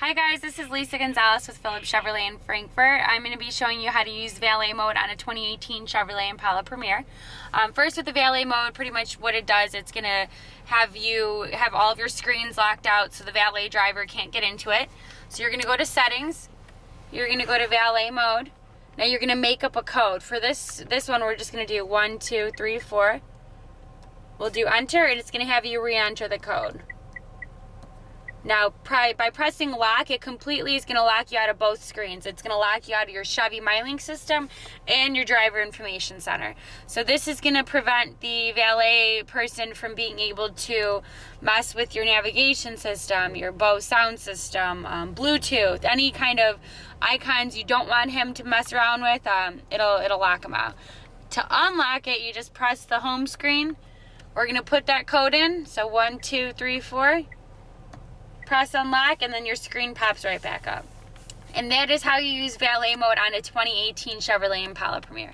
Hi guys, this is Lisa Gonzalez with Phillips Chevrolet in Frankfort. I'm going to be showing you how to use valet mode on a 2018 Chevrolet Impala Premier. First, with the valet mode, pretty much what it does, it's going to have you have all of your screens locked out so the valet driver can't get into it. So you're going to go to settings, you're going to go to valet mode. Now you're going to make up a code. For this one, we're just going to do 1, 2, 3, 4. We'll do enter, and it's going to have you re-enter the code. Now, by pressing lock, it completely is going to lock you out of both screens. It's going to lock you out of your Chevy MyLink system and your driver information center. So this is going to prevent the valet person from being able to mess with your navigation system, your Bose sound system, Bluetooth, any kind of icons you don't want him to mess around with. It'll lock him out. To unlock it, you just press the home screen. We're going to put that code in. So 1, 2, 3, 4. Press unlock, and then your screen pops right back up. And that is how you use valet mode on a 2018 Chevrolet Impala Premier.